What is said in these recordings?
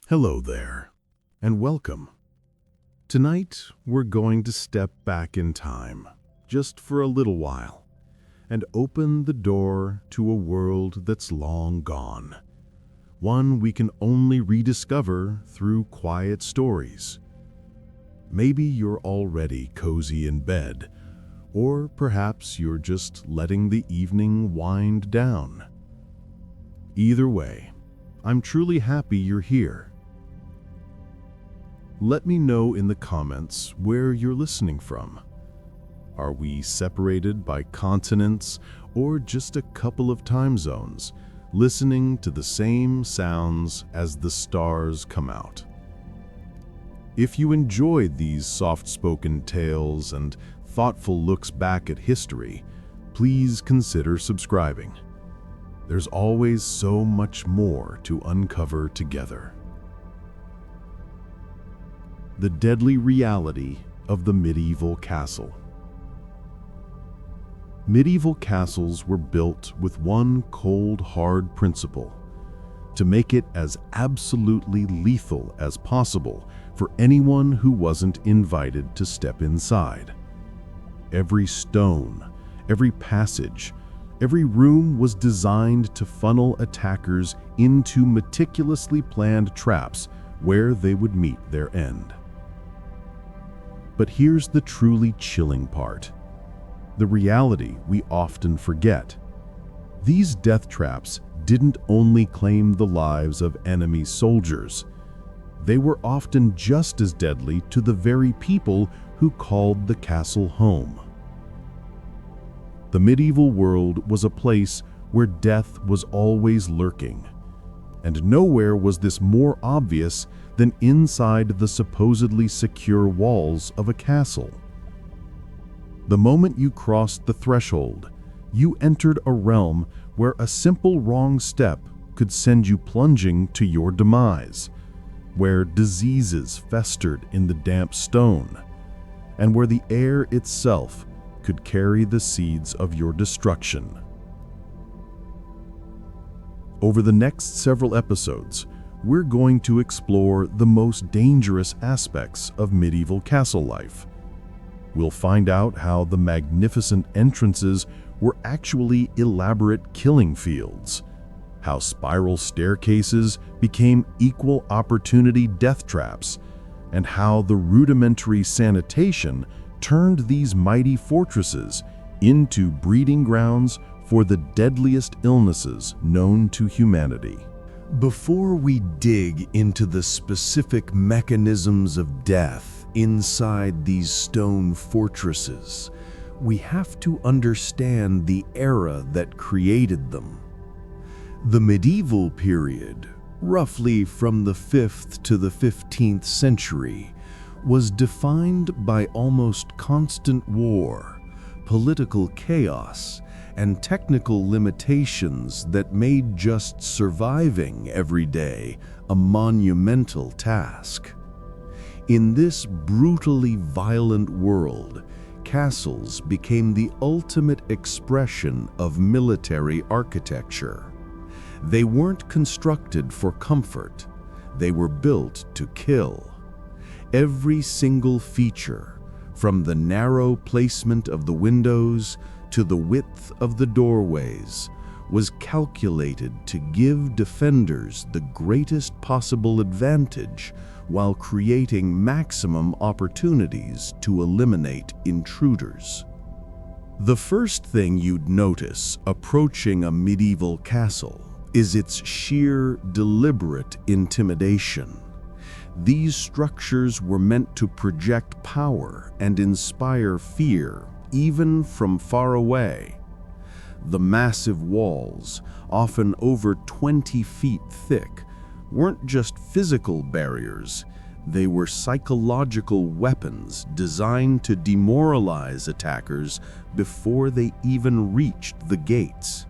Hello there, and welcome. Tonight, we're going to step back in time, just for a little while, and open the door to a world that's long gone. One we can only rediscover through quiet stories. Maybe you're already cozy in bed, or perhaps you're just letting the evening wind down. Either way, I'm truly happy you're here. Let me know in the comments where you're listening from. Are we separated by continents or just a couple of time zones, listening to the same sounds as the stars come out? If you enjoyed these soft-spoken tales and thoughtful looks back at history, please consider subscribing. There's always so much more to uncover together. The deadly reality of the medieval castle. Medieval castles were built with one cold, hard principle: to make it as absolutely lethal as possible for anyone who wasn't invited to step inside. Every stone, every passage, every room was designed to funnel attackers into meticulously planned traps where they would meet their end. But here's the truly chilling part: the reality we often forget. These death traps didn't only claim the lives of enemy soldiers. They were often just as deadly to the very people who called the castle home. The medieval world was a place where death was always lurking, and nowhere was this more obvious than inside the supposedly secure walls of a castle. The moment you crossed the threshold, you entered a realm where a simple wrong step could send you plunging to your demise, where diseases festered in the damp stone, and where the air itself could carry the seeds of your destruction. Over the next several episodes, we're going to explore the most dangerous aspects of medieval castle life. We'll find out how the magnificent entrances were actually elaborate killing fields, how spiral staircases became equal opportunity death traps, and how the rudimentary sanitation turned these mighty fortresses into breeding grounds for the deadliest illnesses known to humanity. Before we dig into the specific mechanisms of death inside these stone fortresses, we have to understand the era that created them. The medieval period, roughly from the 5th to the 15th century, was defined by almost constant war, political chaos, and technical limitations that made just surviving every day a monumental task. In this brutally violent world, castles became the ultimate expression of military architecture. They weren't constructed for comfort, they were built to kill. Every single feature, from the narrow placement of the windows to the width of the doorways, was calculated to give defenders the greatest possible advantage while creating maximum opportunities to eliminate intruders. The first thing you'd notice approaching a medieval castle is its sheer, deliberate intimidation. These structures were meant to project power and inspire fear, even from far away. The massive walls, often over 20 feet thick, weren't just physical barriers, they were psychological weapons designed to demoralize attackers before they even reached the gates.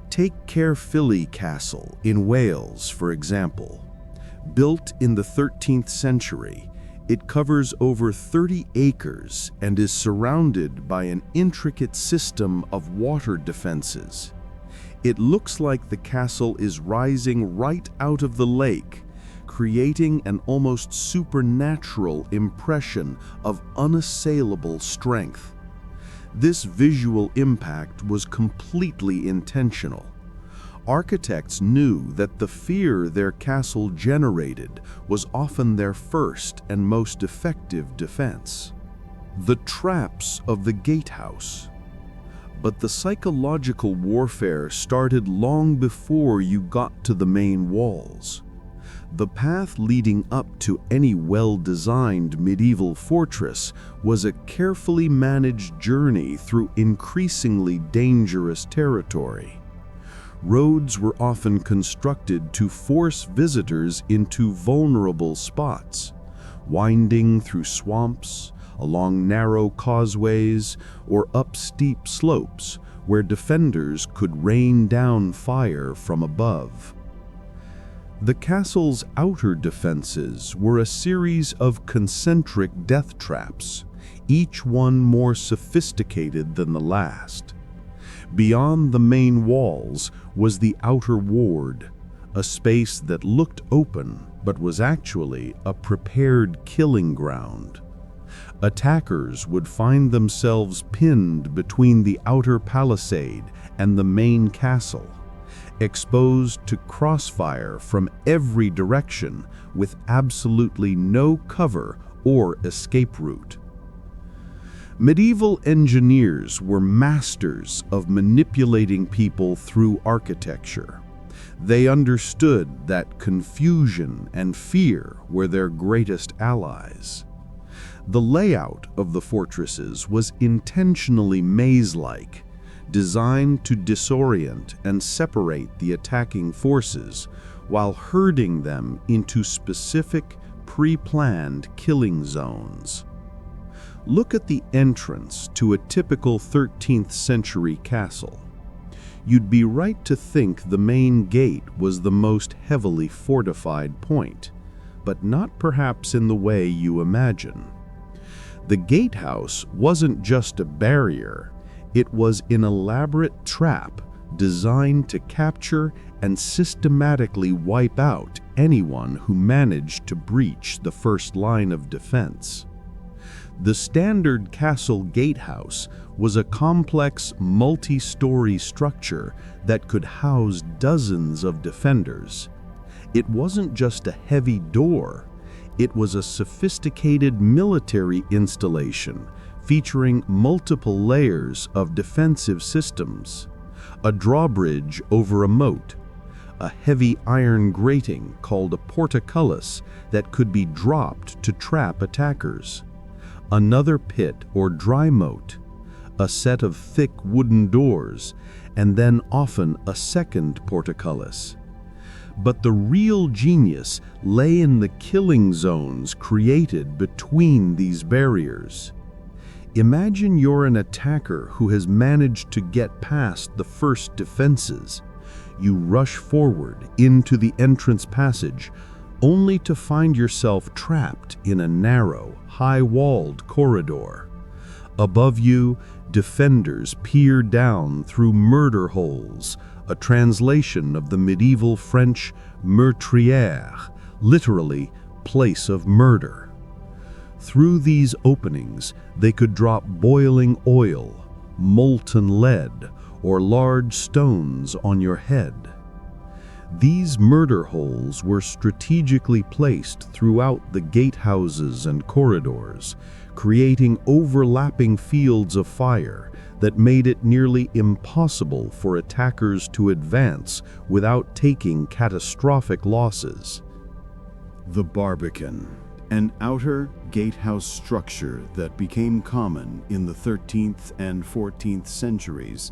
Take Caerphilly Castle in Wales, for example. Built in the 13th century, it covers over 30 acres and is surrounded by an intricate system of water defenses. It looks like the castle is rising right out of the lake, creating an almost supernatural impression of unassailable strength. This visual impact was completely intentional. Architects knew that the fear their castle generated was often their first and most effective defense. The traps of the gatehouse. But the psychological warfare started long before you got to the main walls. The path leading up to any well-designed medieval fortress was a carefully managed journey through increasingly dangerous territory. Roads were often constructed to force visitors into vulnerable spots, winding through swamps, along narrow causeways, or up steep slopes where defenders could rain down fire from above. The castle's outer defenses were a series of concentric death traps, each one more sophisticated than the last. Beyond the main walls was the outer ward, a space that looked open but was actually a prepared killing ground. Attackers would find themselves pinned between the outer palisade and the main castle, exposed to crossfire from every direction with absolutely no cover or escape route. Medieval engineers were masters of manipulating people through architecture. They understood that confusion and fear were their greatest allies. The layout of the fortresses was intentionally maze-like, designed to disorient and separate the attacking forces while herding them into specific, pre-planned killing zones. Look at the entrance to a typical 13th century castle. You'd be right to think the main gate was the most heavily fortified point, but not perhaps in the way you imagine. The gatehouse wasn't just a barrier, it was an elaborate trap designed to capture and systematically wipe out anyone who managed to breach the first line of defense. The standard castle gatehouse was a complex multi-story structure that could house dozens of defenders. It wasn't just a heavy door, it was a sophisticated military installation featuring multiple layers of defensive systems, a drawbridge over a moat, a heavy iron grating called a portcullis that could be dropped to trap attackers, another pit or dry moat, a set of thick wooden doors, and then often a second portcullis. But the real genius lay in the killing zones created between these barriers. Imagine you're an attacker who has managed to get past the first defenses. You rush forward into the entrance passage, only to find yourself trapped in a narrow, high-walled corridor. Above you, defenders peer down through murder holes, a translation of the medieval French meurtrière, literally place of murder. Through these openings, they could drop boiling oil, molten lead, or large stones on your head. These murder holes were strategically placed throughout the gatehouses and corridors, creating overlapping fields of fire that made it nearly impossible for attackers to advance without taking catastrophic losses. The barbican, an outer gatehouse structure that became common in the 13th and 14th centuries,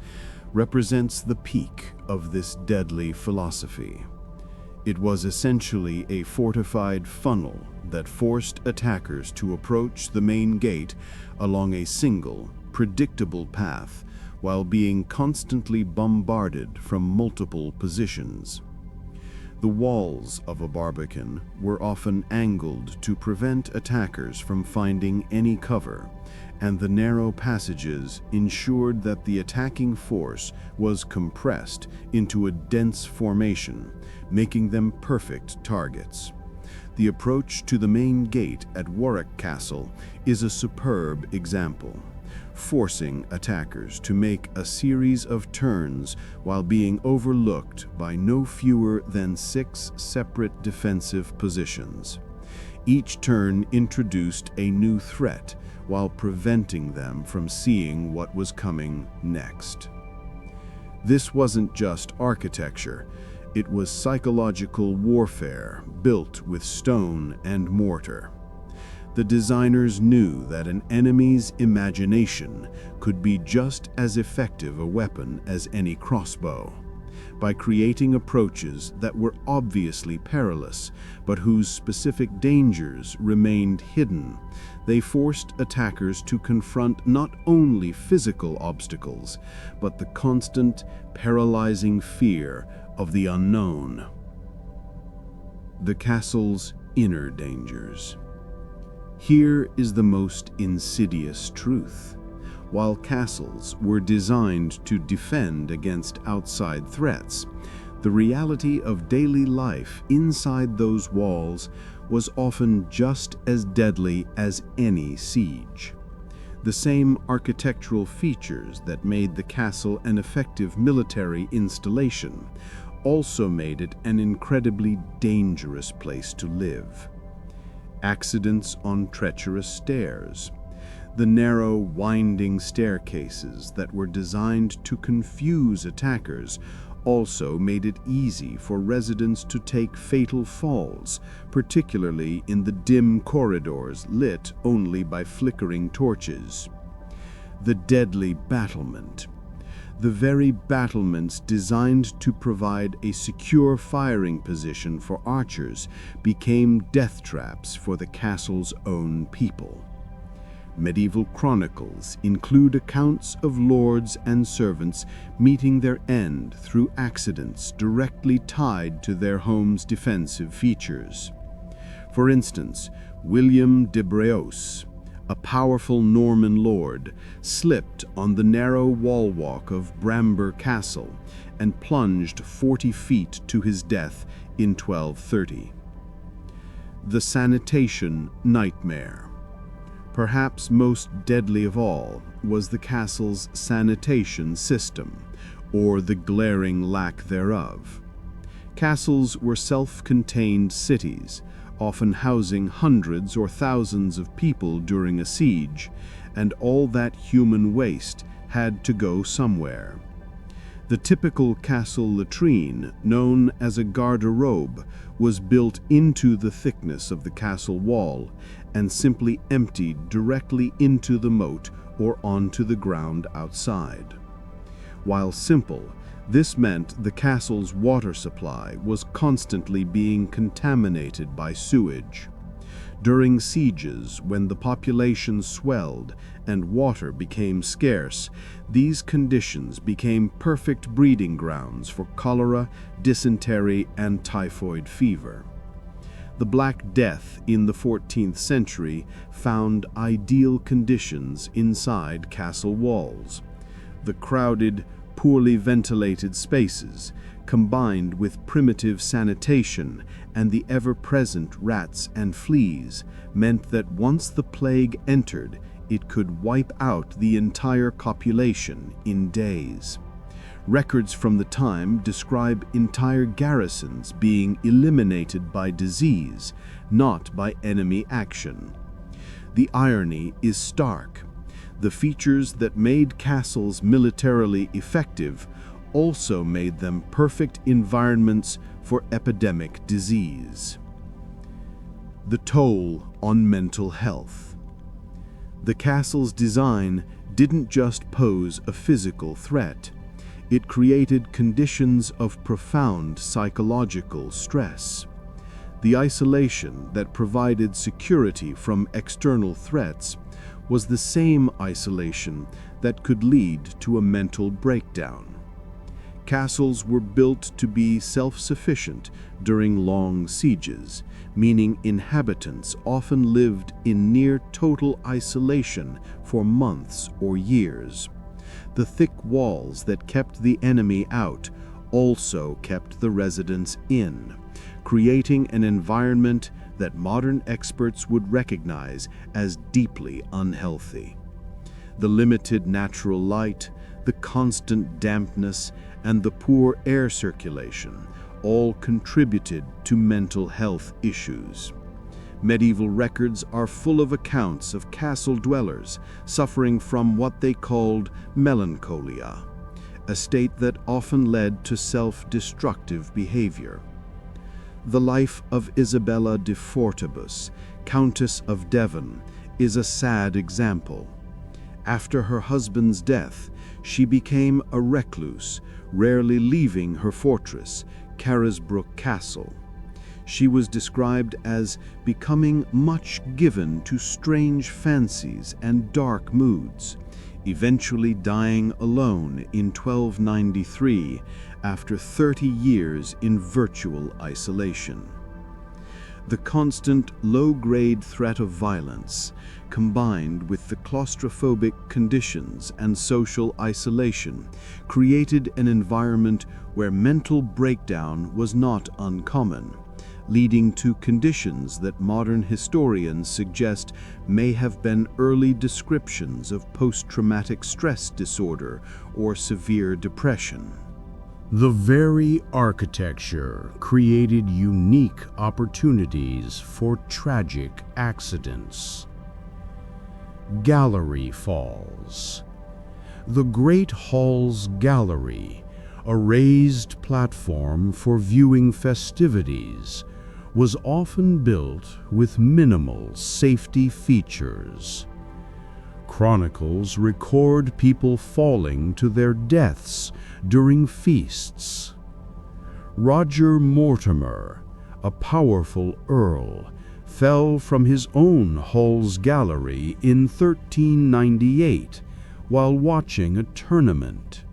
represents the peak of this deadly philosophy. It was essentially a fortified funnel that forced attackers to approach the main gate along a single, predictable path while being constantly bombarded from multiple positions. The walls of a barbican were often angled to prevent attackers from finding any cover, and the narrow passages ensured that the attacking force was compressed into a dense formation, making them perfect targets. The approach to the main gate at Warwick Castle is a superb example, forcing attackers to make a series of turns while being overlooked by no fewer than 6 separate defensive positions. Each turn introduced a new threat while preventing them from seeing what was coming next. This wasn't just architecture, it was psychological warfare built with stone and mortar. The designers knew that an enemy's imagination could be just as effective a weapon as any crossbow. By creating approaches that were obviously perilous, but whose specific dangers remained hidden, they forced attackers to confront not only physical obstacles, but the constant, paralyzing fear of the unknown. The castle's inner dangers. Here is the most insidious truth. While castles were designed to defend against outside threats, the reality of daily life inside those walls was often just as deadly as any siege. The same architectural features that made the castle an effective military installation also made it an incredibly dangerous place to live. Accidents on treacherous stairs. The narrow, winding staircases that were designed to confuse attackers also made it easy for residents to take fatal falls, particularly in the dim corridors lit only by flickering torches. The deadly battlement. The very battlements designed to provide a secure firing position for archers became death traps for the castle's own people. Medieval chronicles include accounts of lords and servants meeting their end through accidents directly tied to their home's defensive features. For instance, William de Breos, a powerful Norman lord, slipped on the narrow wall walk of Bramber Castle and plunged 40 feet to his death in 1230. The sanitation nightmare. Perhaps most deadly of all was the castle's sanitation system, or the glaring lack thereof. Castles were self-contained cities, often housing hundreds or thousands of people during a siege, and all that human waste had to go somewhere. The typical castle latrine, known as a garde-robe, was built into the thickness of the castle wall and simply emptied directly into the moat or onto the ground outside. While simple, this meant the castle's water supply was constantly being contaminated by sewage. During sieges, when the population swelled and water became scarce, these conditions became perfect breeding grounds for cholera, dysentery, and typhoid fever. The Black Death in the 14th century found ideal conditions inside castle walls. The crowded, poorly ventilated spaces, combined with primitive sanitation and the ever-present rats and fleas, meant that once the plague entered, it could wipe out the entire population in days. Records from the time describe entire garrisons being eliminated by disease, not by enemy action. The irony is stark. The features that made castles militarily effective also made them perfect environments for epidemic disease. The toll on mental health. The castle's design didn't just pose a physical threat. It created conditions of profound psychological stress. The isolation that provided security from external threats was the same isolation that could lead to a mental breakdown. Castles were built to be self-sufficient during long sieges, meaning inhabitants often lived in near total isolation for months or years. The thick walls that kept the enemy out also kept the residents in, creating an environment that modern experts would recognize as deeply unhealthy. The limited natural light, the constant dampness, and the poor air circulation all contributed to mental health issues. Medieval records are full of accounts of castle dwellers suffering from what they called melancholia, a state that often led to self-destructive behavior. The life of Isabella de Fortibus, Countess of Devon, is a sad example. After her husband's death, she became a recluse, rarely leaving her fortress, Carisbrooke Castle. She was described as becoming much given to strange fancies and dark moods, eventually dying alone in 1293 after 30 years in virtual isolation. The constant low-grade threat of violence, combined with the claustrophobic conditions and social isolation, created an environment where mental breakdown was not uncommon, leading to conditions that modern historians suggest may have been early descriptions of post-traumatic stress disorder or severe depression. The very architecture created unique opportunities for tragic accidents. Gallery falls. The Great Hall's gallery, a raised platform for viewing festivities, was often built with minimal safety features. Chronicles record people falling to their deaths during feasts. Roger Mortimer, a powerful earl, fell from his own Hall's gallery in 1398 while watching a tournament,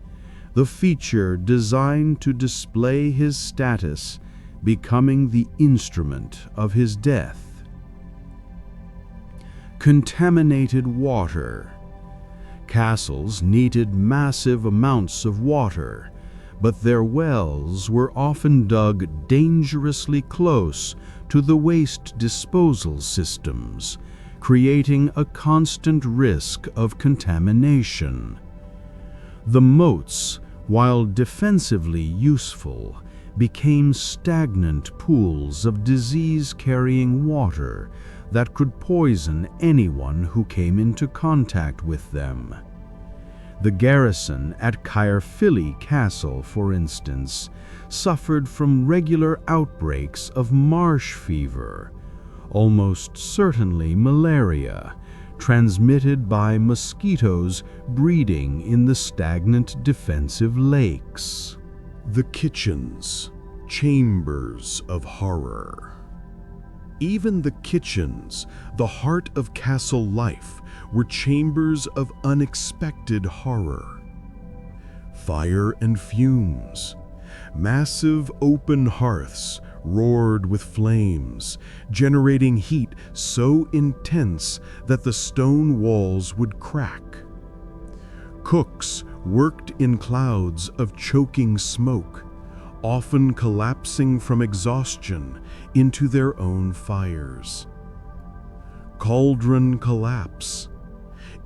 the feature designed to display his status becoming the instrument of his death. Contaminated water. Castles needed massive amounts of water, but their wells were often dug dangerously close to the waste disposal systems, creating a constant risk of contamination. The moats, while defensively useful, became stagnant pools of disease-carrying water that could poison anyone who came into contact with them. The garrison at Caerphilly Castle, for instance, suffered from regular outbreaks of marsh fever, almost certainly malaria, transmitted by mosquitoes breeding in the stagnant defensive lakes. The kitchens, chambers of horror. Even the kitchens, the heart of castle life, were chambers of unexpected horror. Fire and fumes. Massive open hearths roared with flames, generating heat so intense that the stone walls would crack. Cooks worked in clouds of choking smoke, often collapsing from exhaustion into their own fires. Cauldron collapse.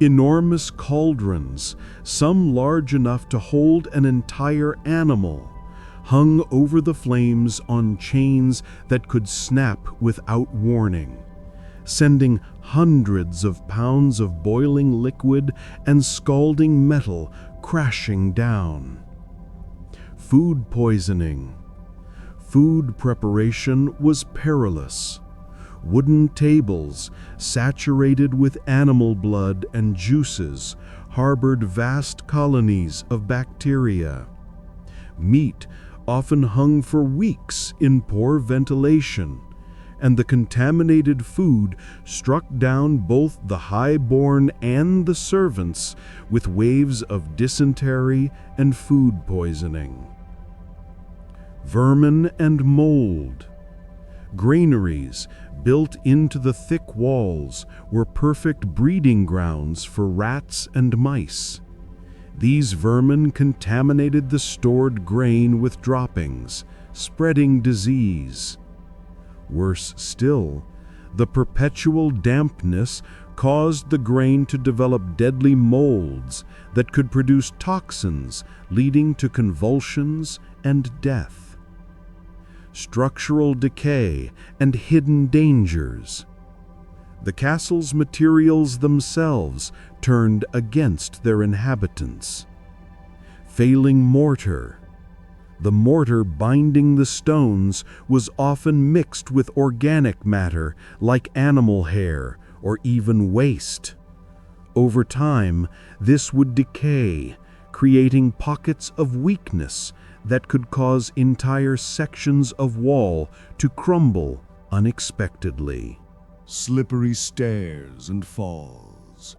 Enormous cauldrons, some large enough to hold an entire animal, hung over the flames on chains that could snap without warning, sending hundreds of pounds of boiling liquid and scalding metal crashing down. Food poisoning. Food preparation was perilous. Wooden tables, saturated with animal blood and juices, harbored vast colonies of bacteria. Meat often hung for weeks in poor ventilation, and the contaminated food struck down both the high-born and the servants with waves of dysentery and food poisoning. Vermin and mold. Granaries built into the thick walls were perfect breeding grounds for rats and mice. These vermin contaminated the stored grain with droppings, spreading disease. Worse still, the perpetual dampness caused the grain to develop deadly molds that could produce toxins, leading to convulsions and death. Structural decay and hidden dangers. The castle's materials themselves turned against their inhabitants. Failing mortar. The mortar binding the stones was often mixed with organic matter like animal hair or even waste. Over time, this would decay, creating pockets of weakness that could cause entire sections of wall to crumble unexpectedly. Slippery stairs and falls.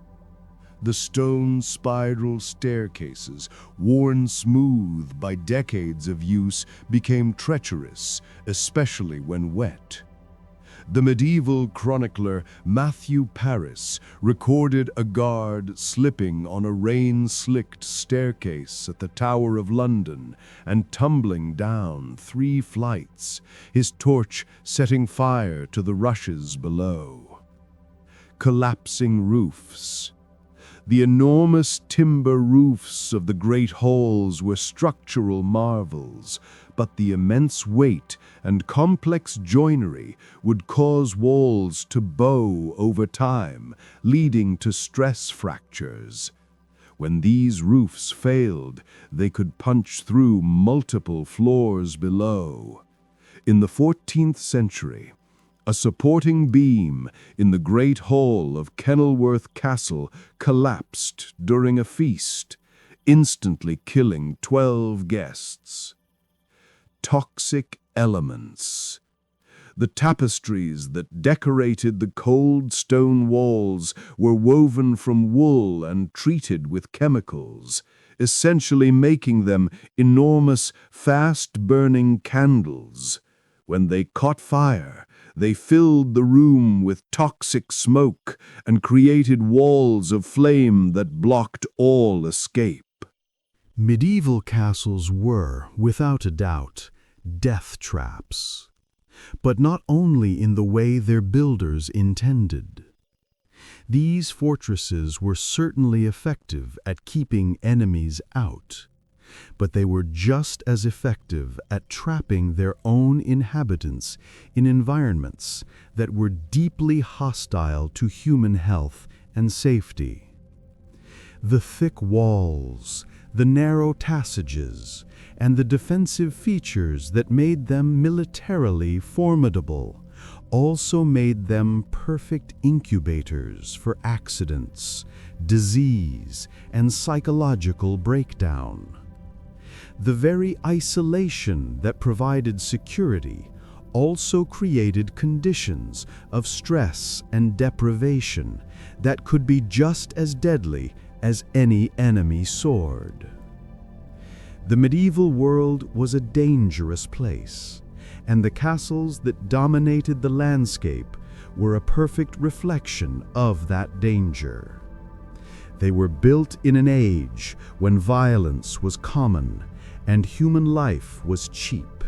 The stone spiral staircases, worn smooth by decades of use, became treacherous, especially when wet. The medieval chronicler Matthew Paris recorded a guard slipping on a rain-slicked staircase at the Tower of London and tumbling down 3 flights, his torch setting fire to the rushes below. Collapsing roofs. The enormous timber roofs of the great halls were structural marvels, but the immense weight and complex joinery would cause walls to bow over time, leading to stress fractures. When these roofs failed, they could punch through multiple floors below. In the 14th century, a supporting beam in the Great Hall of Kenilworth Castle collapsed during a feast, instantly killing 12 guests. Toxic elements. The tapestries that decorated the cold stone walls were woven from wool and treated with chemicals, essentially making them enormous, fast-burning candles. When they caught fire, they filled the room with toxic smoke and created walls of flame that blocked all escape. Medieval castles were, without a doubt, death traps, but not only in the way their builders intended. These fortresses were certainly effective at keeping enemies out, but they were just as effective at trapping their own inhabitants in environments that were deeply hostile to human health and safety. The thick walls, the narrow passages, and the defensive features that made them militarily formidable also made them perfect incubators for accidents, disease, and psychological breakdown. The very isolation that provided security also created conditions of stress and deprivation that could be just as deadly as any enemy sword. The medieval world was a dangerous place, and the castles that dominated the landscape were a perfect reflection of that danger. They were built in an age when violence was common and human life was cheap.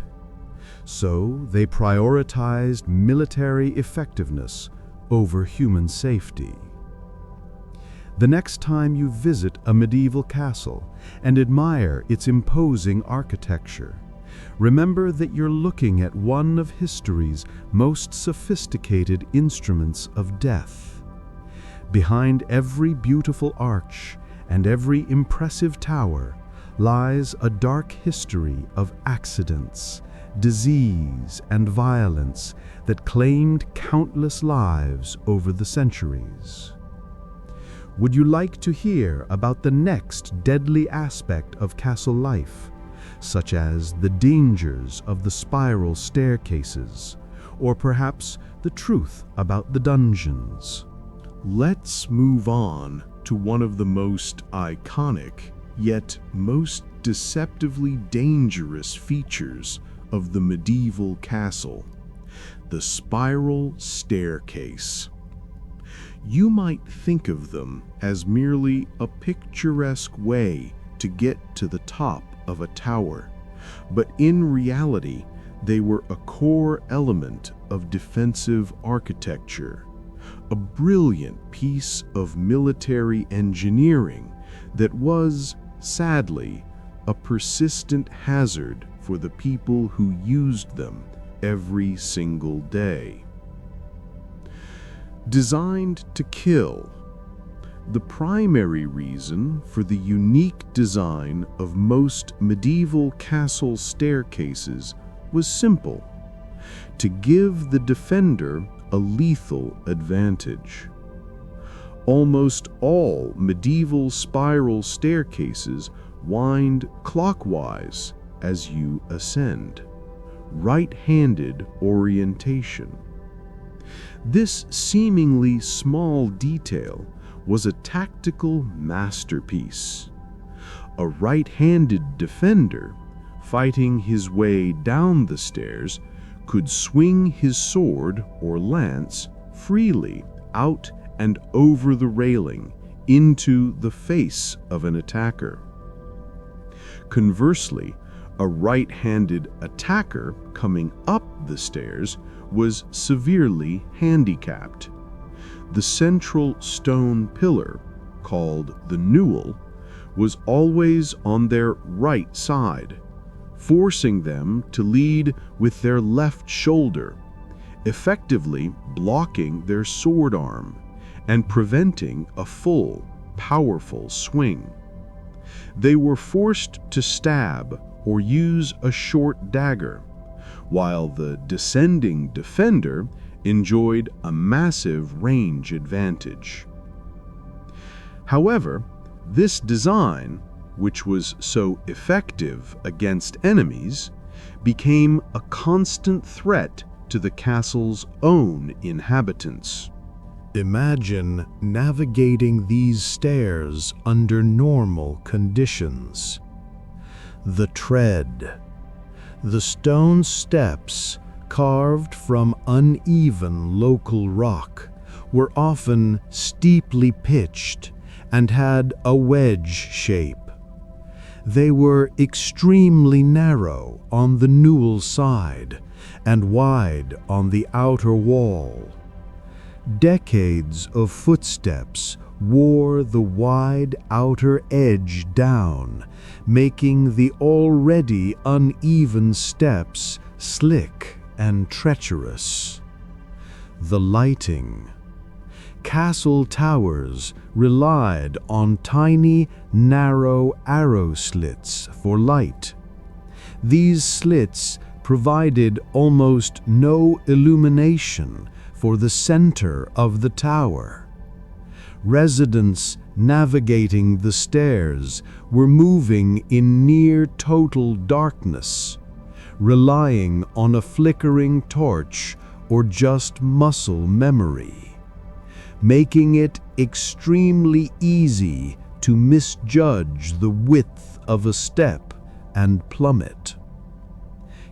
So they prioritized military effectiveness over human safety. The next time you visit a medieval castle and admire its imposing architecture, remember that you're looking at one of history's most sophisticated instruments of death. Behind every beautiful arch and every impressive tower lies a dark history of accidents, disease, and violence that claimed countless lives over the centuries. Would you like to hear about the next deadly aspect of castle life, such as the dangers of the spiral staircases, or perhaps the truth about the dungeons? Let's move on to one of the most iconic, yet most deceptively dangerous features of the medieval castle: the spiral staircase. You might think of them as merely a picturesque way to get to the top of a tower, but in reality, They were a core element of defensive architecture, a brilliant piece of military engineering that was, sadly, a persistent hazard for the people who used them every single day. Designed to kill, the primary reason for the unique design of most medieval castle staircases was simple: to give the defender a lethal advantage. Almost all medieval spiral staircases wind clockwise as you ascend, right-handed orientation. This seemingly small detail was a tactical masterpiece. A right-handed defender, fighting his way down the stairs, could swing his sword or lance freely out and over the railing into the face of an attacker. Conversely, a right-handed attacker coming up the stairs was severely handicapped. The central stone pillar, called the newel, was always on their right side, forcing them to lead with their left shoulder, effectively blocking their sword arm and preventing a full, powerful swing. They were forced to stab or use a short dagger, while the descending defender enjoyed a massive range advantage. However, this design, which was so effective against enemies, became a constant threat to the castle's own inhabitants. Imagine navigating these stairs under normal conditions. The tread. The stone steps, carved from uneven local rock, were often steeply pitched and had a wedge shape. They were extremely narrow on the newel side and wide on the outer wall. Decades of footsteps wore the wide outer edge down, making the already uneven steps slick and treacherous. The lighting. Castle towers relied on tiny, narrow arrow slits for light. These slits provided almost no illumination for the center of the tower. Residents navigating the stairs were moving in near total darkness, relying on a flickering torch or just muscle memory, making it extremely easy to misjudge the width of a step and plummet.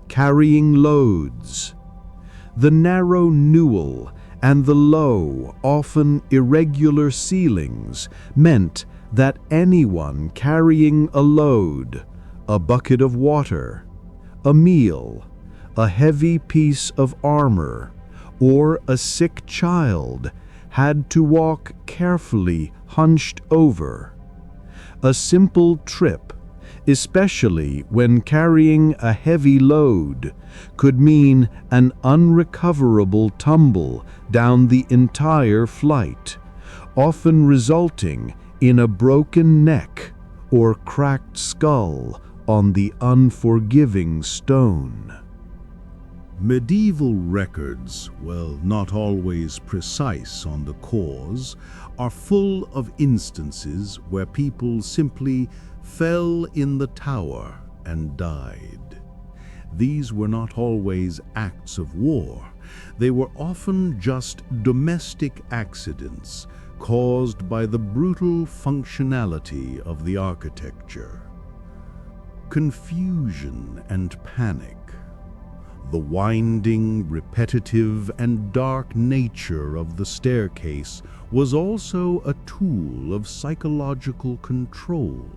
Carrying loads. The narrow newel and the low, often irregular ceilings meant that anyone carrying a load, a bucket of water, a meal, a heavy piece of armor, or a sick child had to walk carefully hunched over. A simple trip, especially when carrying a heavy load, could mean an unrecoverable tumble down the entire flight, often resulting in a broken neck or cracked skull on the unforgiving stone. Medieval records, while not always precise on the cause, are full of instances where people simply fell in the tower and died. These were not always acts of war. They were often just domestic accidents caused by the brutal functionality of the architecture. Confusion and panic. The winding, repetitive, and dark nature of the staircase was also a tool of psychological control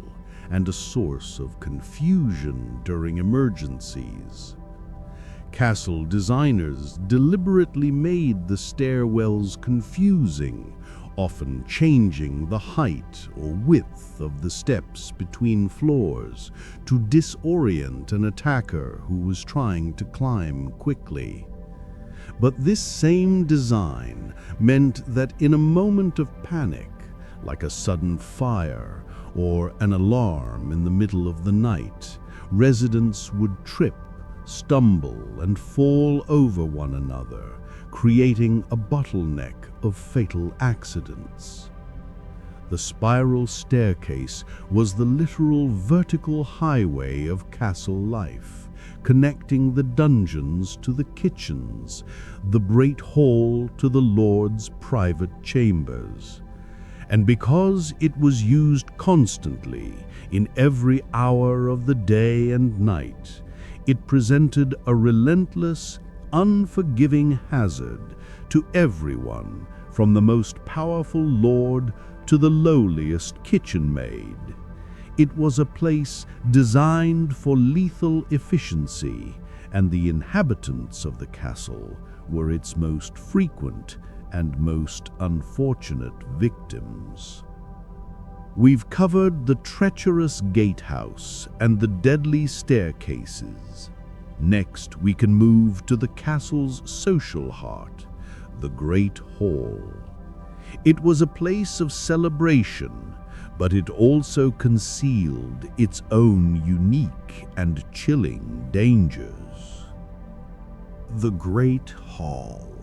and a source of confusion during emergencies. Castle designers deliberately made the stairwells confusing, often changing the height or width of the steps between floors to disorient an attacker who was trying to climb quickly. But this same design meant that in a moment of panic, like a sudden fire or an alarm in the middle of the night, residents would trip, stumble, and fall over one another, creating a bottleneck of fatal accidents. The spiral staircase was the literal vertical highway of castle life, connecting the dungeons to the kitchens, the great hall to the lord's private chambers. And because it was used constantly, in every hour of the day and night, it presented a relentless, unforgiving hazard to everyone, from the most powerful lord to the lowliest kitchen maid. It was a place designed for lethal efficiency, and the inhabitants of the castle were its most frequent and most unfortunate victims. We've covered the treacherous gatehouse and the deadly staircases. Next, we can move to the castle's social heart, the Great Hall. It was a place of celebration, but it also concealed its own unique and chilling dangers. The Great Hall.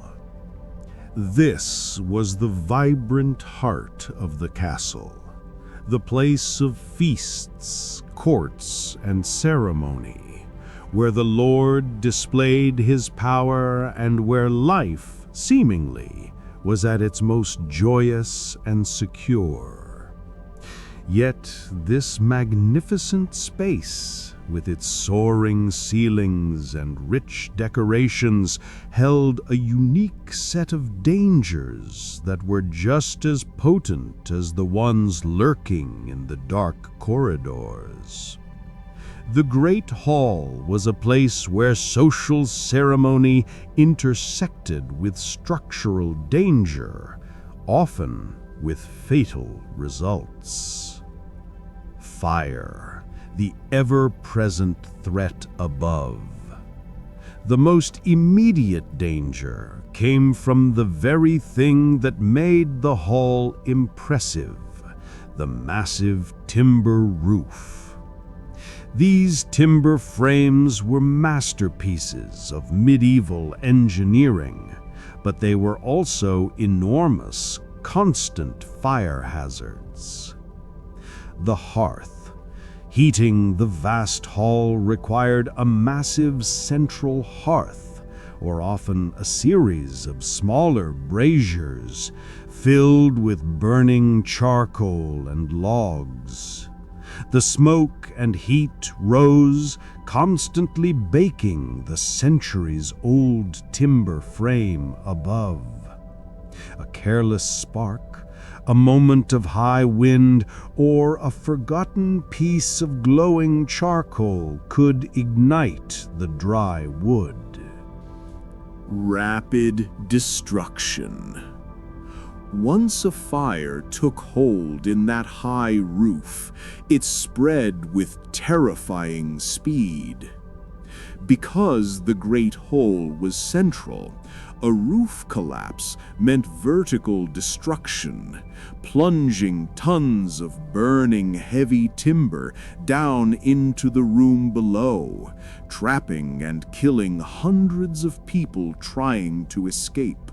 This was the vibrant heart of the castle, the place of feasts, courts, and ceremony, where the Lord displayed his power and where life, seemingly, was at its most joyous and secure. Yet this magnificent space, with its soaring ceilings and rich decorations, held a unique set of dangers that were just as potent as the ones lurking in the dark corridors. The Great Hall was a place where social ceremony intersected with structural danger, often with fatal results. Fire, the ever-present threat above. The most immediate danger came from the very thing that made the hall impressive, the massive timber roof. These timber frames were masterpieces of medieval engineering, but they were also enormous, constant fire hazards. The hearth. Heating the vast hall required a massive central hearth, or often a series of smaller braziers filled with burning charcoal and logs. The smoke and heat rose, constantly baking the centuries-old timber frame above. A careless spark, a moment of high wind, or a forgotten piece of glowing charcoal could ignite the dry wood. Rapid destruction. Once a fire took hold in that high roof, it spread with terrifying speed. Because the Great Hall was central, a roof collapse meant vertical destruction, plunging tons of burning heavy timber down into the room below, trapping and killing hundreds of people trying to escape.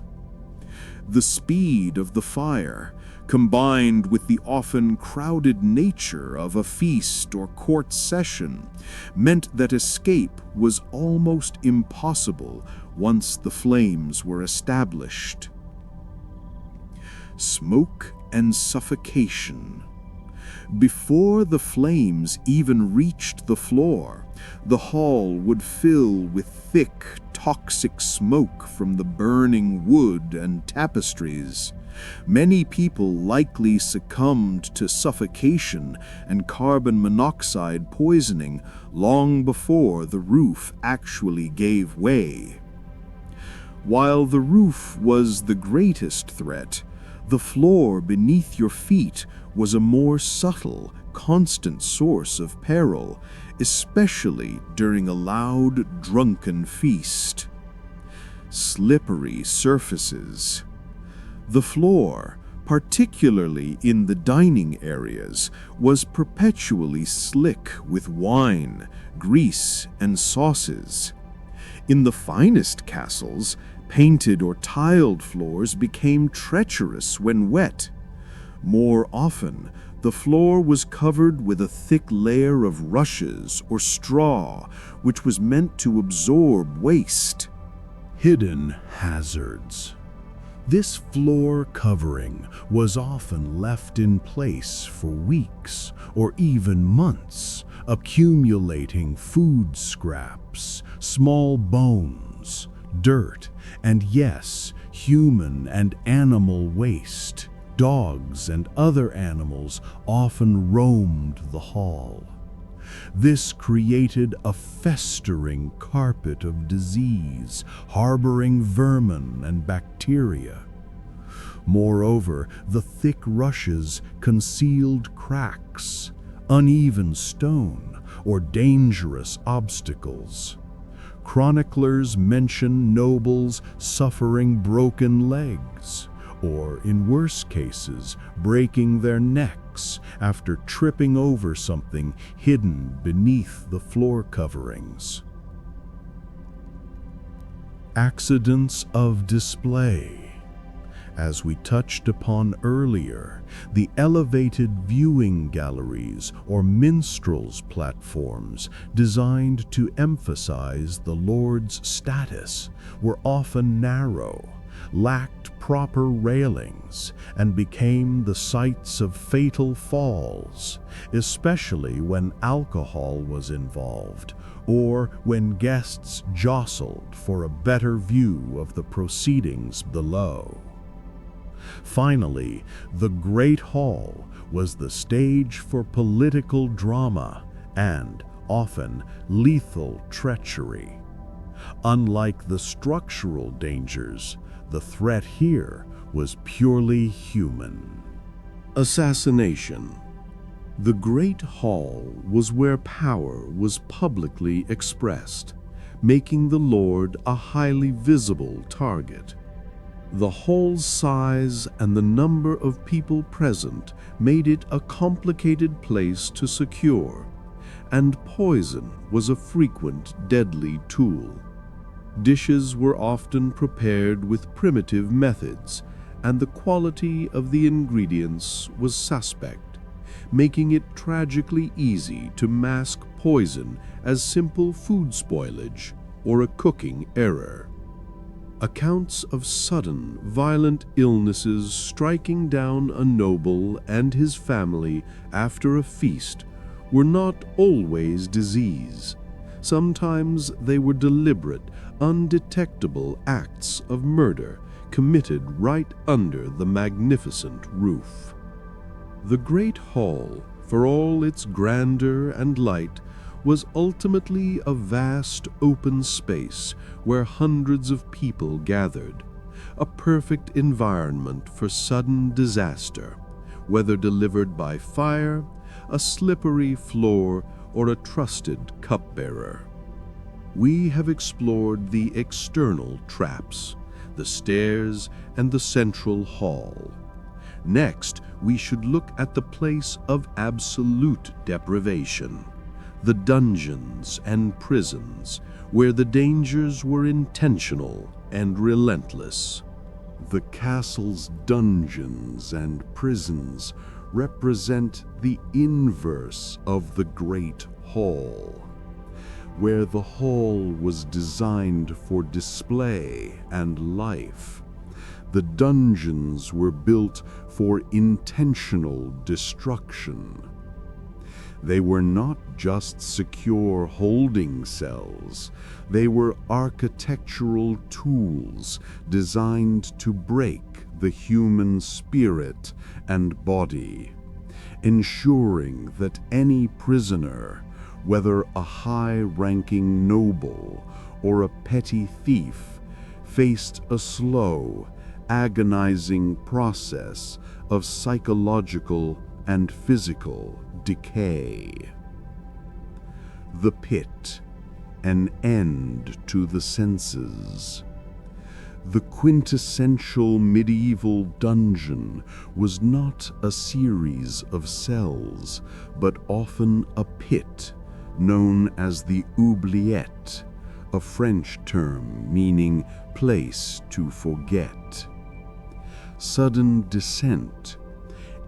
The speed of the fire, combined with the often crowded nature of a feast or court session, meant that escape was almost impossible once the flames were established. Smoke and suffocation. Before the flames even reached the floor, the hall would fill with thick, toxic smoke from the burning wood and tapestries. Many people likely succumbed to suffocation and carbon monoxide poisoning long before the roof actually gave way. While the roof was the greatest threat, the floor beneath your feet was a more subtle, constant source of peril, especially during a loud, drunken feast. Slippery surfaces. The floor, particularly in the dining areas, was perpetually slick with wine, grease, and sauces. In the finest castles, painted or tiled floors became treacherous when wet. More often, the floor was covered with a thick layer of rushes or straw, which was meant to absorb waste. Hidden hazards. This floor covering was often left in place for weeks or even months, accumulating food scraps, small bones, dirt, and yes, human and animal waste. Dogs and other animals often roamed the hall. This created a festering carpet of disease, harboring vermin and bacteria. Moreover, the thick rushes concealed cracks, uneven stone, or dangerous obstacles. Chroniclers mention nobles suffering broken legs, or in worse cases, breaking their necks after tripping over something hidden beneath the floor coverings. Accidents of display. As we touched upon earlier, the elevated viewing galleries or minstrels' platforms designed to emphasize the Lord's status were often narrow, lacked proper railings, and became the sites of fatal falls, especially when alcohol was involved or when guests jostled for a better view of the proceedings below. Finally, the Great Hall was the stage for political drama and, often, lethal treachery. Unlike the structural dangers, the threat here was purely human. Assassination. The Great Hall was where power was publicly expressed, making the Lord a highly visible target. The hall's size and the number of people present made it a complicated place to secure, and poison was a frequent deadly tool. Dishes were often prepared with primitive methods, and the quality of the ingredients was suspect, making it tragically easy to mask poison as simple food spoilage or a cooking error. Accounts of sudden, violent illnesses striking down a noble and his family after a feast were not always disease. Sometimes they were deliberate, undetectable acts of murder committed right under the magnificent roof. The Great Hall, for all its grandeur and light, was ultimately a vast open space where hundreds of people gathered, a perfect environment for sudden disaster, whether delivered by fire, a slippery floor, or a trusted cupbearer. We have explored the external traps, the stairs, and the central hall. Next, we should look at the place of absolute deprivation, the dungeons and prisons, where the dangers were intentional and relentless. The castle's dungeons and prisons represent the inverse of the Great Hall. Where the hall was designed for display and life, The dungeons were built for intentional destruction. They were not just secure holding cells, they were architectural tools designed to break the human spirit and body, ensuring that any prisoner, whether a high-ranking noble or a petty thief, faced a slow, agonizing process of psychological and physical decay. The pit, an end to the senses. The quintessential medieval dungeon was not a series of cells, but often a pit known as the oubliette, a French term meaning place to forget. Sudden descent.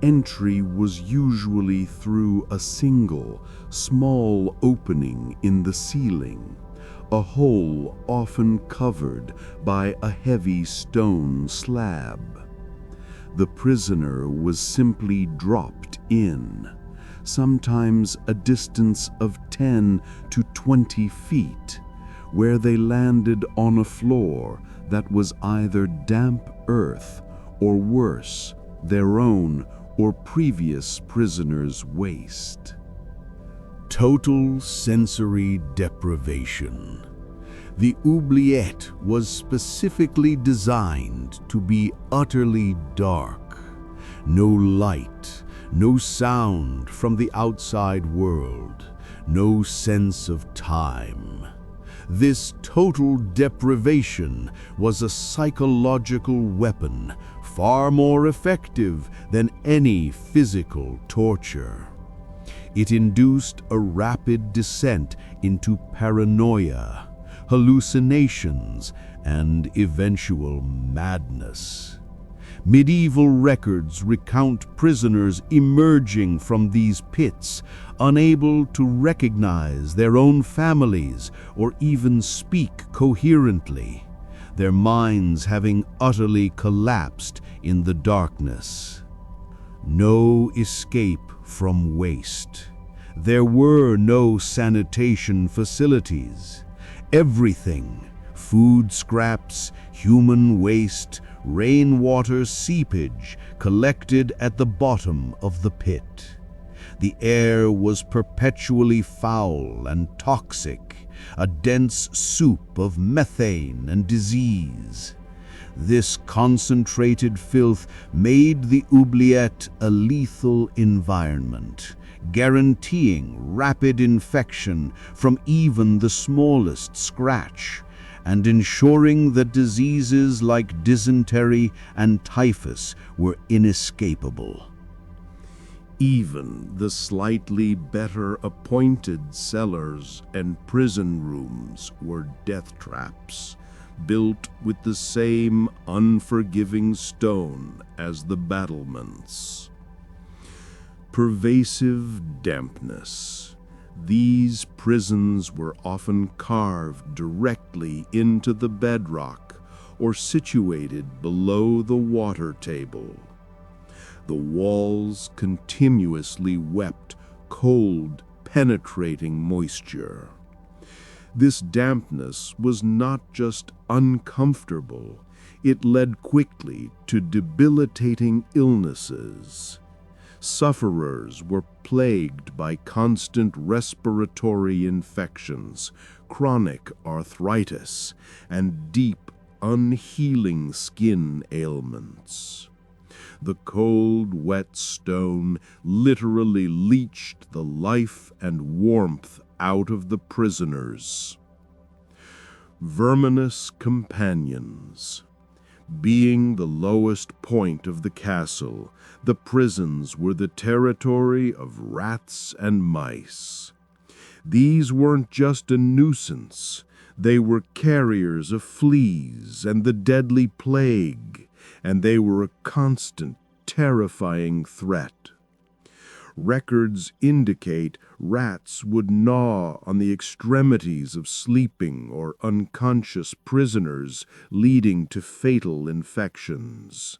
Entry was usually through a single, small opening in the ceiling, a hole often covered by a heavy stone slab. The prisoner was simply dropped in, sometimes a distance of 10 to 20 feet, where they landed on a floor that was either damp earth or worse, their own or previous prisoners' waste. Total sensory deprivation. The oubliette was specifically designed to be utterly dark. No light, no sound from the outside world, no sense of time. This total deprivation was a psychological weapon far more effective than any physical torture. It induced a rapid descent into paranoia, hallucinations, and eventual madness. Medieval records recount prisoners emerging from these pits, unable to recognize their own families or even speak coherently, their minds having utterly collapsed in the darkness. No escape from waste. There were no sanitation facilities. Everything, food scraps, human waste, rainwater seepage, collected at the bottom of the pit. The air was perpetually foul and toxic, a dense soup of methane and disease. This concentrated filth made the oubliette a lethal environment, guaranteeing rapid infection from even the smallest scratch, and ensuring that diseases like dysentery and typhus were inescapable. Even the slightly better appointed cellars and prison rooms were death traps, built with the same unforgiving stone as the battlements. Pervasive dampness. These prisons were often carved directly into the bedrock or situated below the water table. The walls continuously wept cold, penetrating moisture. This dampness was not just uncomfortable, it led quickly to debilitating illnesses. Sufferers were plagued by constant respiratory infections, chronic arthritis, and deep, unhealing skin ailments. The cold, wet stone literally leached the life and warmth out of the prisoners. Verminous companions. Being the lowest point of the castle, the prisons were the territory of rats and mice. These weren't just a nuisance, they were carriers of fleas and the deadly plague, and they were a constant, terrifying threat. Records indicate rats would gnaw on the extremities of sleeping or unconscious prisoners, leading to fatal infections.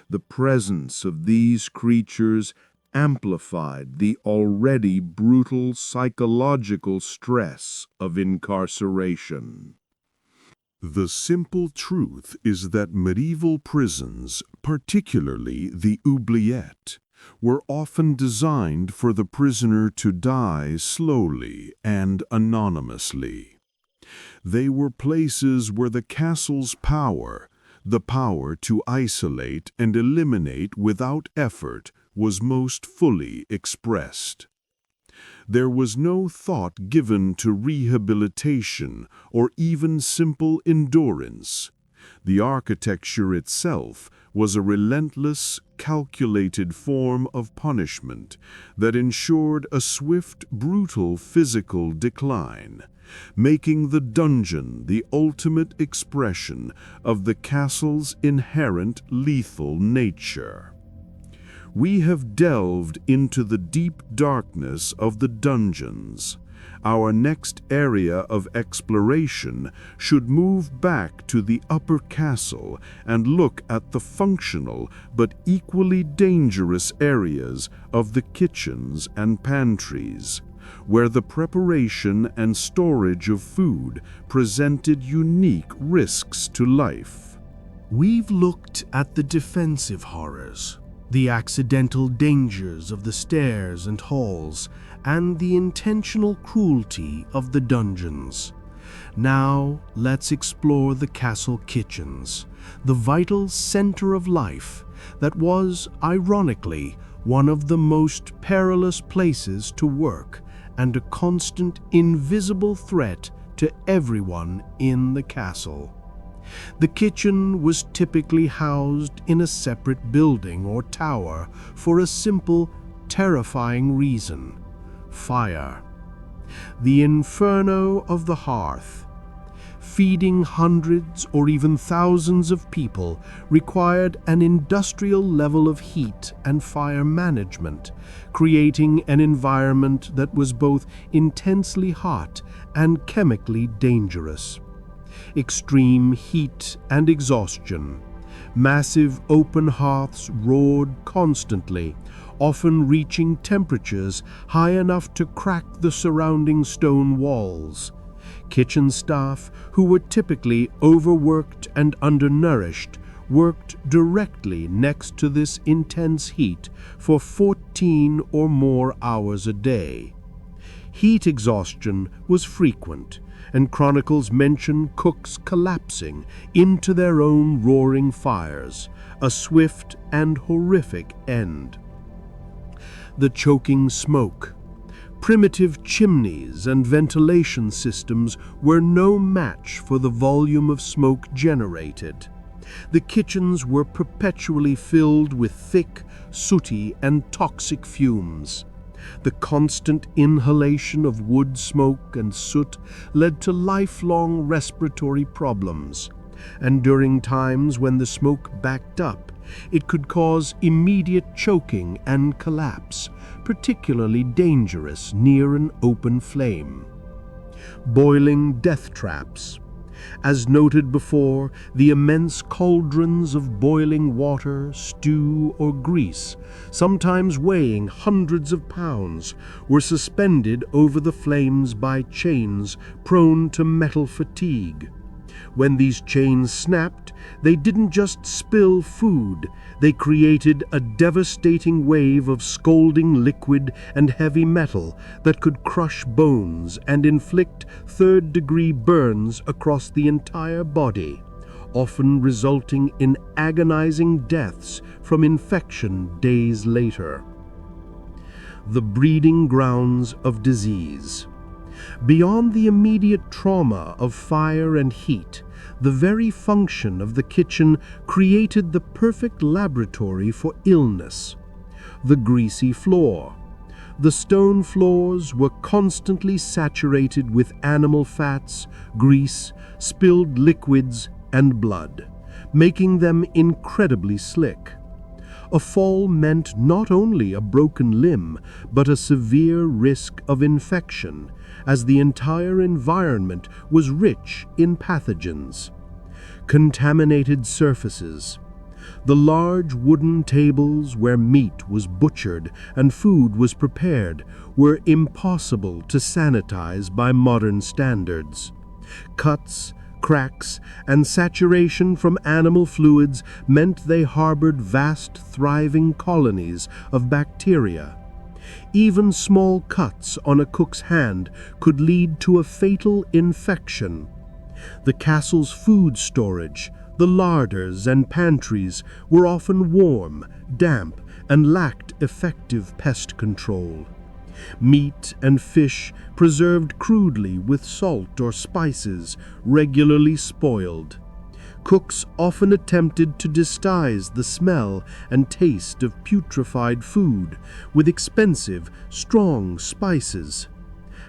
The presence of these creatures amplified the already brutal psychological stress of incarceration. The simple truth is that medieval prisons, particularly the oubliette, were often designed for the prisoner to die slowly and anonymously. They were places where the castle's power, the power to isolate and eliminate without effort, was most fully expressed. There was no thought given to rehabilitation or even simple endurance. The architecture itself was a relentless, calculated form of punishment that ensured a swift, brutal physical decline, making the dungeon the ultimate expression of the castle's inherent lethal nature. We have delved into the deep darkness of the dungeons. Our next area of exploration should move back to the upper castle and look at the functional but equally dangerous areas of the kitchens and pantries, where the preparation and storage of food presented unique risks to life. We've looked at the defensive horrors, the accidental dangers of the stairs and halls, and the intentional cruelty of the dungeons. Now, let's explore the castle kitchens, the vital center of life that was, ironically, one of the most perilous places to work and a constant, invisible threat to everyone in the castle. The kitchen was typically housed in a separate building or tower for a simple, terrifying reason: fire. The inferno of the hearth. Feeding hundreds or even thousands of people required an industrial level of heat and fire management, creating an environment that was both intensely hot and chemically dangerous. Extreme heat and exhaustion. Massive open hearths roared constantly, often reaching temperatures high enough to crack the surrounding stone walls. Kitchen staff, who were typically overworked and undernourished, worked directly next to this intense heat for 14 or more hours a day. Heat exhaustion was frequent, and chronicles mention cooks collapsing into their own roaring fires, a swift and horrific end. The choking smoke. Primitive chimneys and ventilation systems were no match for the volume of smoke generated. The kitchens were perpetually filled with thick, sooty, and toxic fumes. The constant inhalation of wood smoke and soot led to lifelong respiratory problems, and during times when the smoke backed up, it could cause immediate choking and collapse, particularly dangerous near an open flame. Boiling death traps. As noted before, the immense cauldrons of boiling water, stew, or grease, sometimes weighing hundreds of pounds, were suspended over the flames by chains prone to metal fatigue. When these chains snapped, they didn't just spill food, they created a devastating wave of scalding liquid and heavy metal that could crush bones and inflict third-degree burns across the entire body, often resulting in agonizing deaths from infection days later. The breeding grounds of disease. Beyond the immediate trauma of fire and heat, the very function of the kitchen created the perfect laboratory for illness. The greasy floor. The stone floors were constantly saturated with animal fats, grease, spilled liquids, and blood, making them incredibly slick. A fall meant not only a broken limb, but a severe risk of infection, as the entire environment was rich in pathogens. Contaminated surfaces. The large wooden tables where meat was butchered and food was prepared were impossible to sanitize by modern standards. Cuts, cracks, and saturation from animal fluids meant they harbored vast, thriving colonies of bacteria. Even small cuts on a cook's hand could lead to a fatal infection. The castle's food storage, the larders and pantries, were often warm, damp, and lacked effective pest control. Meat and fish, preserved crudely with salt or spices, regularly spoiled. Cooks often attempted to disguise the smell and taste of putrefied food with expensive, strong spices.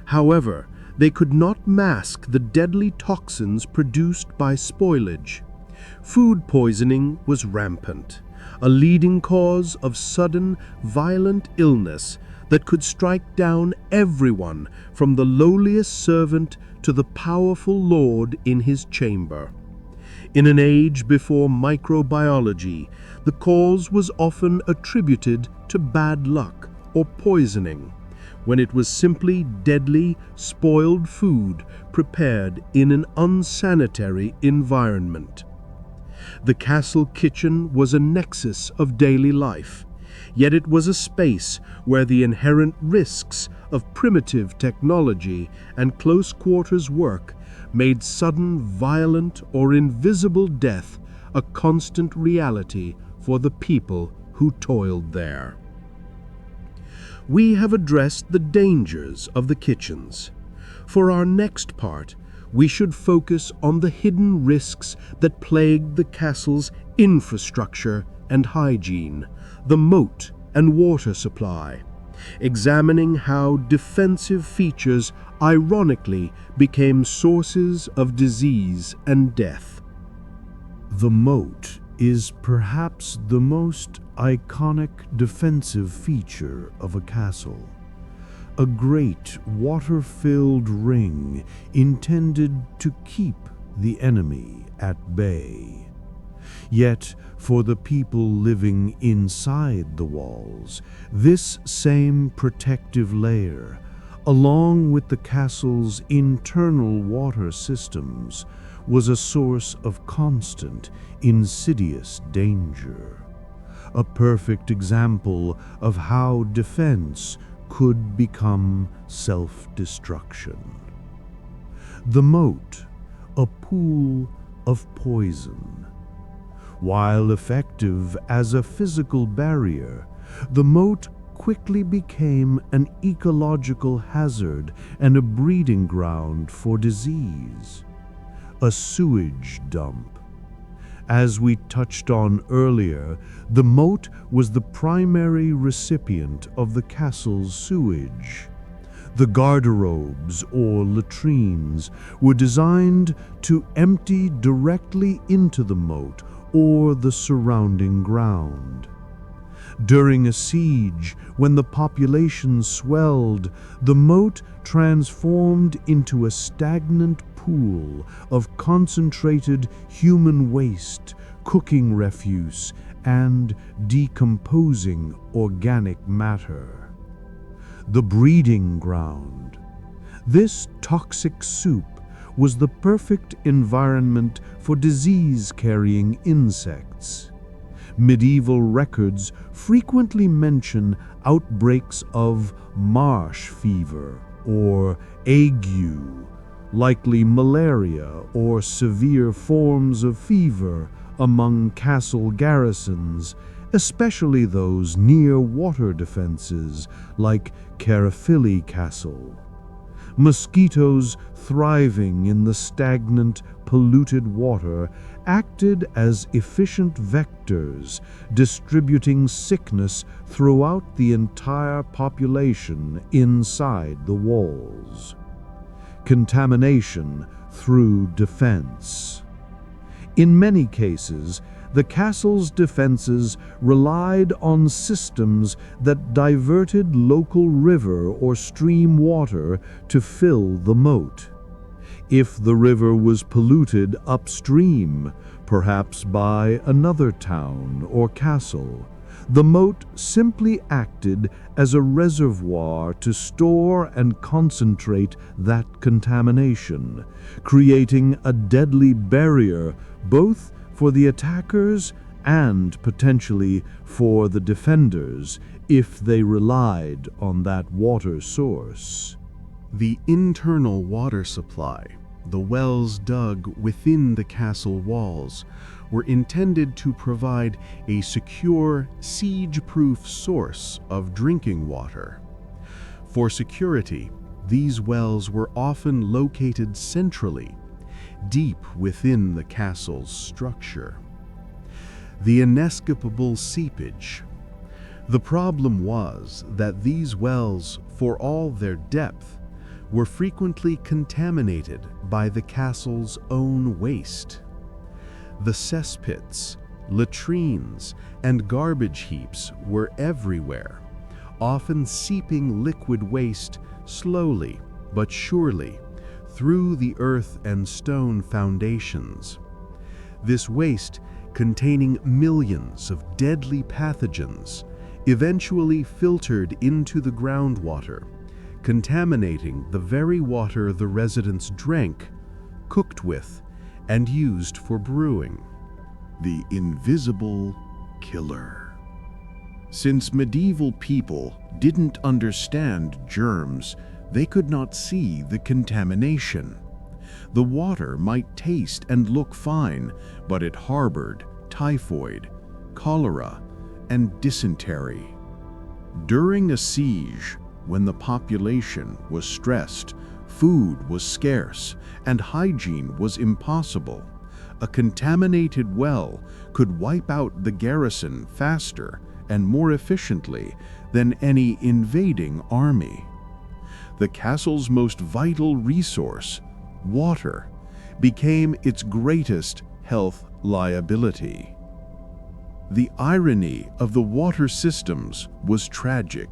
However, they could not mask the deadly toxins produced by spoilage. Food poisoning was rampant, a leading cause of sudden, violent illness that could strike down everyone from the lowliest servant to the powerful lord in his chamber. In an age before microbiology, the cause was often attributed to bad luck or poisoning, when it was simply deadly, spoiled food prepared in an unsanitary environment. The castle kitchen was a nexus of daily life, yet it was a space where the inherent risks of primitive technology and close-quarters work made sudden, violent, or invisible death a constant reality for the people who toiled there. We have addressed the dangers of the kitchens. For our next part, we should focus on the hidden risks that plagued the castle's infrastructure and hygiene, the moat and water supply, examining how defensive features ironically became sources of disease and death. The moat is perhaps the most iconic defensive feature of a castle. A great water-filled ring intended to keep the enemy at bay. Yet, for the people living inside the walls, this same protective layer, along with the castle's internal water systems, was a source of constant, insidious danger. A perfect example of how defense could become self-destruction. The moat, a pool of poison. While effective as a physical barrier, the moat quickly became an ecological hazard and a breeding ground for disease. A sewage dump. As we touched on earlier, the moat was the primary recipient of the castle's sewage. The garderobes, or latrines, were designed to empty directly into the moat or the surrounding ground. During a siege, when the population swelled, the moat transformed into a stagnant pool of concentrated human waste, cooking refuse, and decomposing organic matter. The breeding ground. This toxic soup was the perfect environment for disease-carrying insects. Medieval records frequently mention outbreaks of marsh fever or ague, likely malaria or severe forms of fever among castle garrisons, especially those near water defenses like Caerphilly Castle. Mosquitoes thriving in the stagnant, polluted water acted as efficient vectors, distributing sickness throughout the entire population inside the walls. Contamination through defense. In many cases, the castle's defenses relied on systems that diverted local river or stream water to fill the moat. If the river was polluted upstream, perhaps by another town or castle, the moat simply acted as a reservoir to store and concentrate that contamination, creating a deadly barrier both for the attackers and potentially for the defenders if they relied on that water source. The internal water supply, the wells dug within the castle walls, were intended to provide a secure, siege-proof source of drinking water. For security, these wells were often located centrally, deep within the castle's structure. The inescapable seepage. The problem was that these wells, for all their depth, were frequently contaminated by the castle's own waste. The cesspits, latrines, and garbage heaps were everywhere, often seeping liquid waste slowly but surely through the earth and stone foundations. This waste, containing millions of deadly pathogens, eventually filtered into the groundwater, contaminating the very water the residents drank, cooked with, and used for brewing. The invisible killer. Since medieval people didn't understand germs, they could not see the contamination. The water might taste and look fine, but it harbored typhoid, cholera, and dysentery. During a siege, when the population was stressed, food was scarce, and hygiene was impossible, a contaminated well could wipe out the garrison faster and more efficiently than any invading army. The castle's most vital resource, water, became its greatest health liability. The irony of the water systems was tragic.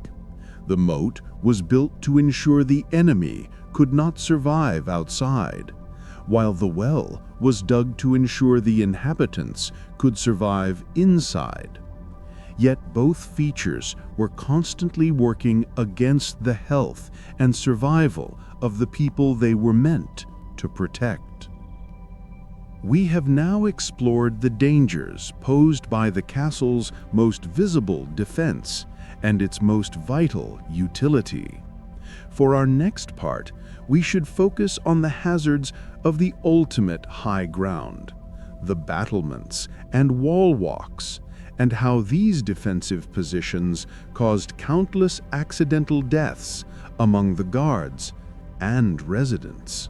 The moat was built to ensure the enemy could not survive outside, while the well was dug to ensure the inhabitants could survive inside. Yet both features were constantly working against the health and survival of the people they were meant to protect. We have now explored the dangers posed by the castle's most visible defense and its most vital utility. For our next part, we should focus on the hazards of the ultimate high ground, the battlements and wall walks, and how these defensive positions caused countless accidental deaths among the guards and residents.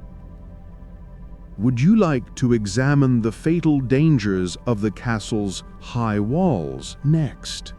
Would you like to examine the fatal dangers of the castle's high walls next?